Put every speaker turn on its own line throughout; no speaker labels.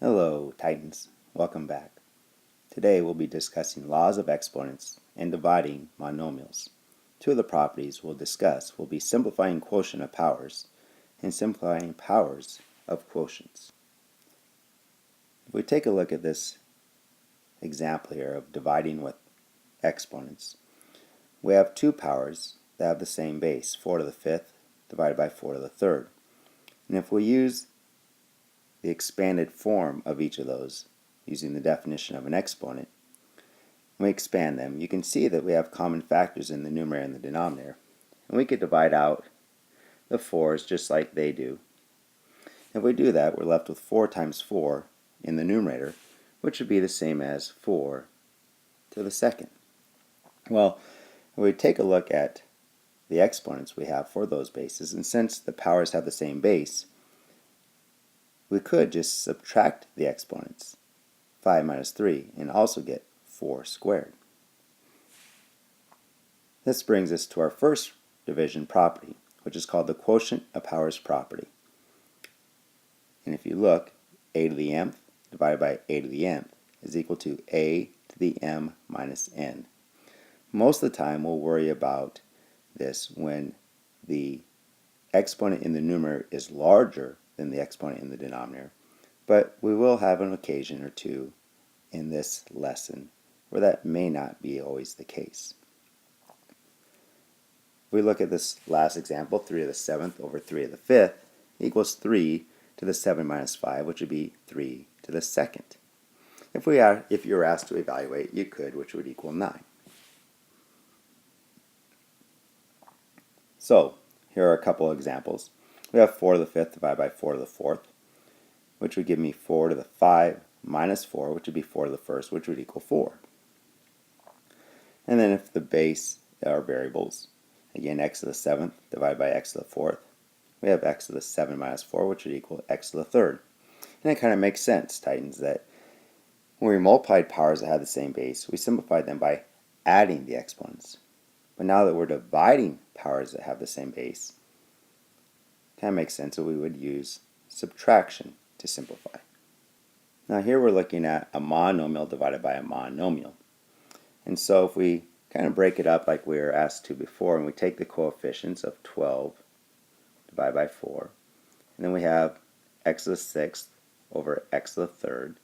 Hello, Titans. Welcome back. Today we'll be discussing laws of exponents and dividing monomials. Two of the properties we'll discuss will be simplifying quotient of powers and simplifying powers of quotients. If we take a look at this example here of dividing with exponents, we have two powers that have the same base, 4 to the 5th divided by 4 to the 3rd. And if we use the expanded form of each of those, using the definition of an exponent, when we expand them, you can see that we have common factors in the numerator and the denominator. And we could divide out the 4's just like they do. If we do that, we're left with 4 times 4 in the numerator, which would be the same as 4 to the 2nd. Well, when we take a look at the exponents we have for those bases, and since the powers have the same base, we could just subtract the exponents, 5 minus 3, and also get 4 squared. This brings us to our first division property, which is called the quotient of powers property. And if you look, a to the mth divided by a to the nth is equal to a to the m minus n. Most of the time we'll worry about this when the exponent in the numerator is larger than the exponent in the denominator, but we will have an occasion or two in this lesson where that may not be always the case. If we look at this last example, 3 to the 7th over 3 to the 5th equals 3 to the 7 minus 5, which would be 3 to the 2nd. If you were asked to evaluate, you could, which would equal 9. So, here are a couple examples. We have 4 to the 5th divided by 4 to the 4th, which would give me 4 to the 5 minus 4, which would be 4 to the 1st, which would equal 4. And then if the base are variables, again, x to the 7th divided by x to the 4th, we have x to the 7 minus 4, which would equal x to the 3rd. And it kind of makes sense, Titans, that when we multiplied powers that had the same base, we simplified them by adding the exponents. But now that we're dividing powers that have the same base, kind of makes sense that we would use subtraction to simplify. Now here we're looking at a monomial divided by a monomial. And so if we kind of break it up like we were asked to before, and we take the coefficients of 12 divided by 4, and then we have x to the 6th over x to the 3rd,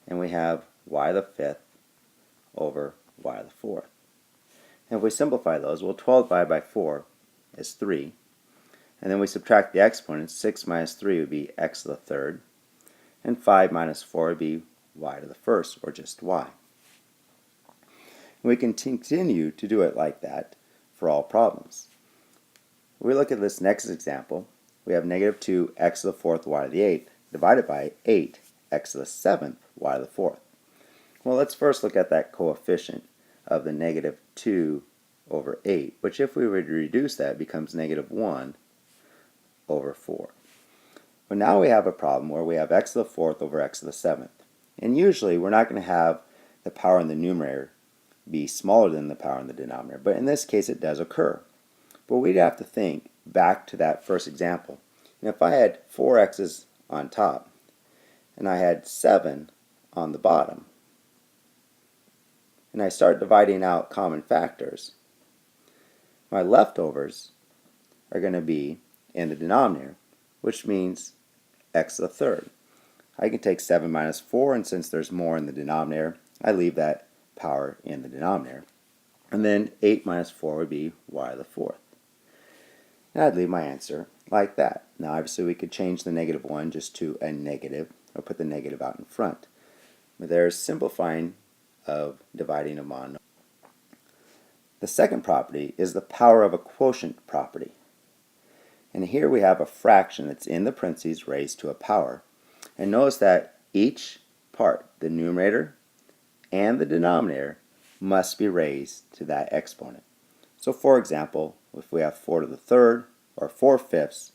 and we have y to the 5th over y to the 4th. And if we simplify those, well, 12 divided by 4 is 3. And then we subtract the exponents. 6 minus 3 would be x to the 3rd. And 5 minus 4 would be y to the 1st, or just y. And we can continue to do it like that for all problems. If we look at this next example, we have negative 2 x to the 4th y to the 8th divided by 8 x to the 7th y to the 4th. Well, let's first look at that coefficient of the negative 2 over 8, which if we were to reduce that becomes negative 1 over 4. But now we have a problem where we have x to the 4th over x to the 7th. And usually we're not going to have the power in the numerator be smaller than the power in the denominator. But in this case it does occur. But we'd have to think back to that first example. And if I had 4 x's on top and I had 7 on the bottom, and I start dividing out common factors, my leftovers are going to be in the denominator, which means x to the 3rd. I can take 7 minus 4, and since there's more in the denominator, I leave that power in the denominator. And then 8 minus 4 would be y to the 4th. And I'd leave my answer like that. Now obviously we could change the negative 1 just to a negative, or put the negative out in front. But there's simplifying of dividing a monomial. The second property is the power of a quotient property. And here we have a fraction that's in the parentheses raised to a power. And notice that each part, the numerator and the denominator, must be raised to that exponent. So for example, if we have 4 to the 3rd, or 4/5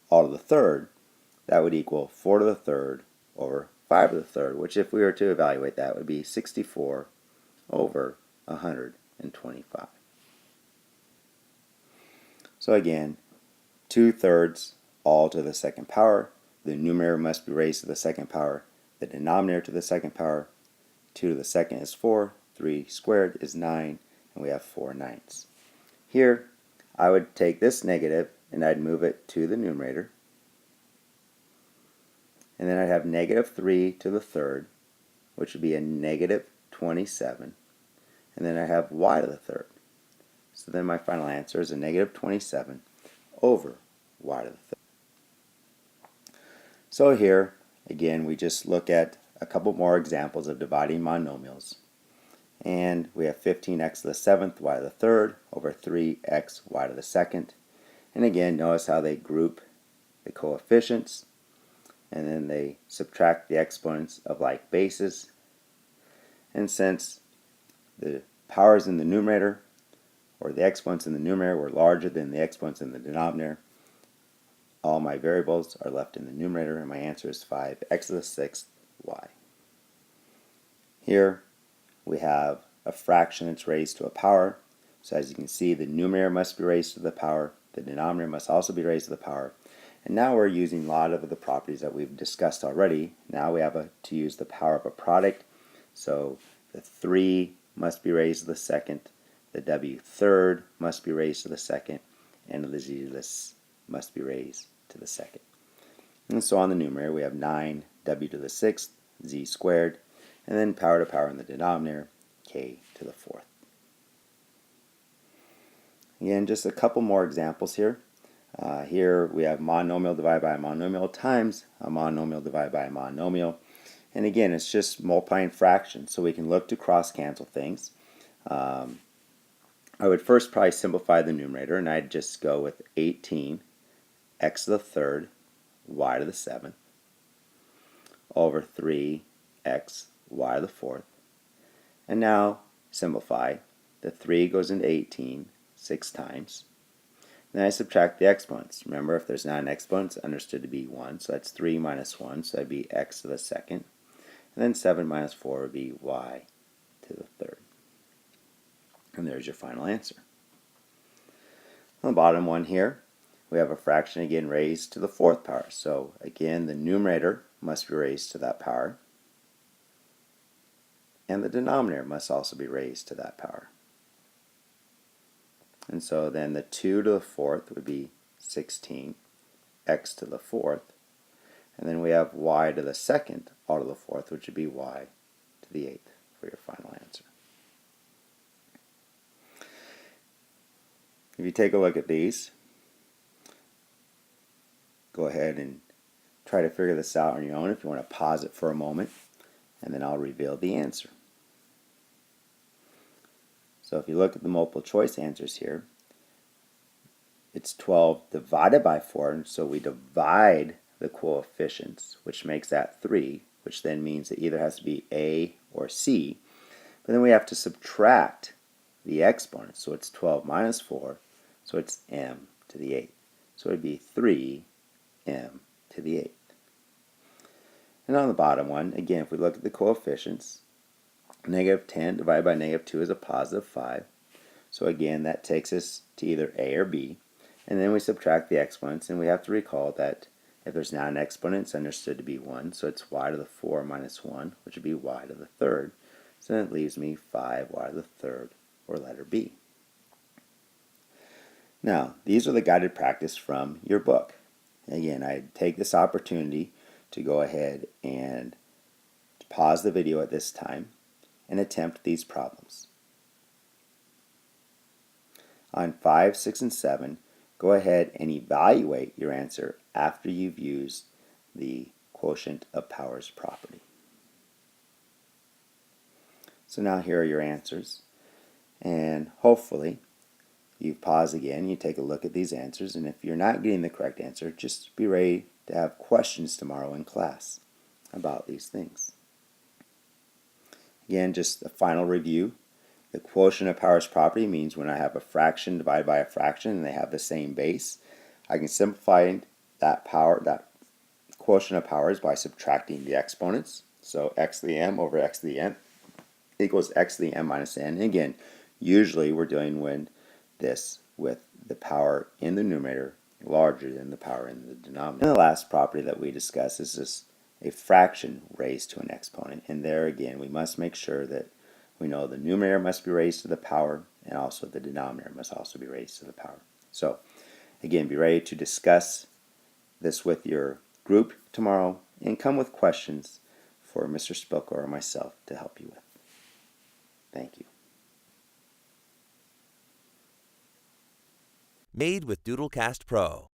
all to the 3rd, that would equal 4 to the 3rd over 5 to the 3rd, which if we were to evaluate that would be 64 over 125. So again, 2/3 all to the second power. The numerator must be raised to the second power. the denominator to the second power. 2 to the second is 4, 3 squared is 9, and we have 4 ninths. Here, I would take this negative and I'd move it to the numerator. And then I'd have negative 3 to the third, which would be a negative 27. And then I have y to the third. So then my final answer is a negative 27 over y to the third. So here, again, we just look at a couple more examples of dividing monomials. And we have 15x to the 7th, y to the third, over 3x, y to the second. And again, notice how they group the coefficients, and then they subtract the exponents of like bases. And since the powers in the numerator, or the exponents in the numerator, were larger than the exponents in the denominator, all my variables are left in the numerator, and my answer is 5x to the 6th, y. Here we have a fraction that's raised to a power. So as you can see, the numerator must be raised to the power, the denominator must also be raised to the power. And now we're using a lot of the properties that we've discussed already. Now we have to use the power of a product. So the 3 must be raised to the second, the w third must be raised to the second, and the z must be raised to the second. And so on the numerator we have 9 w to the 6th, z squared, and then power to power in the denominator, k to the 4th. Again, just a couple more examples here. Here we have monomial divided by a monomial times a monomial divided by a monomial. And again, it's just multiplying fractions, so we can look to cross-cancel things. I would first probably simplify the numerator, and I'd just go with 18 x to the third, y to the 7th, over 3x, y to the 4th. And now simplify. The 3 goes into 18 6 times. Then I subtract the exponents. Remember, if there's not an exponent, it's understood to be 1. So that's 3 minus 1, so that'd be x to the second. And then 7 minus 4 would be y to the third. And there's your final answer. On the bottom one here, we have a fraction again raised to the 4th power. So again, the numerator must be raised to that power, and the denominator must also be raised to that power. And so then the 2 to the 4th would be 16, x to the 4th, and then we have y to the second all to the 4th, which would be y to the 8th for your final answer. If you take a look at these, go ahead and try to figure this out on your own. If you want to pause it for a moment, and then I'll reveal the answer. So if you look at the multiple choice answers here, it's 12 divided by 4, so we divide the coefficients, which makes that 3, which then means it either has to be A or C. But then we have to subtract the exponents, so it's 12 minus 4, so it's m to the 8th. So it would be 3m to the 8th. And on the bottom one, again, if we look at the coefficients, negative 10 divided by negative 2 is a positive 5. So again, that takes us to either A or B. And then we subtract the exponents, and we have to recall that if there's not an exponent, it's understood to be 1. So it's y to the 4 minus 1, which would be y to the third. So then it leaves me 5y to the third, or letter B. Now, these are the guided practice from your book. Again, I take this opportunity to go ahead and pause the video at this time and attempt these problems. On 5, 6, and 7, go ahead and evaluate your answer after you've used the quotient of powers property. So now here are your answers, and hopefully you pause again, you take a look at these answers, and if you're not getting the correct answer, just be ready to have questions tomorrow in class about these things. Again, just a final review. The quotient of powers property means when I have a fraction divided by a fraction and they have the same base, I can simplify that quotient of powers by subtracting the exponents. So x to the m over x to the n equals x to the m minus n. And again, usually we're dealing with this with the power in the numerator larger than the power in the denominator. And the last property that we discuss is this a fraction raised to an exponent. And there again, we must make sure that we know the numerator must be raised to the power, and also the denominator must also be raised to the power. So again, be ready to discuss this with your group tomorrow, and come with questions for Mr. Spilker or myself to help you with. Thank you.
Made with Doodlecast Pro.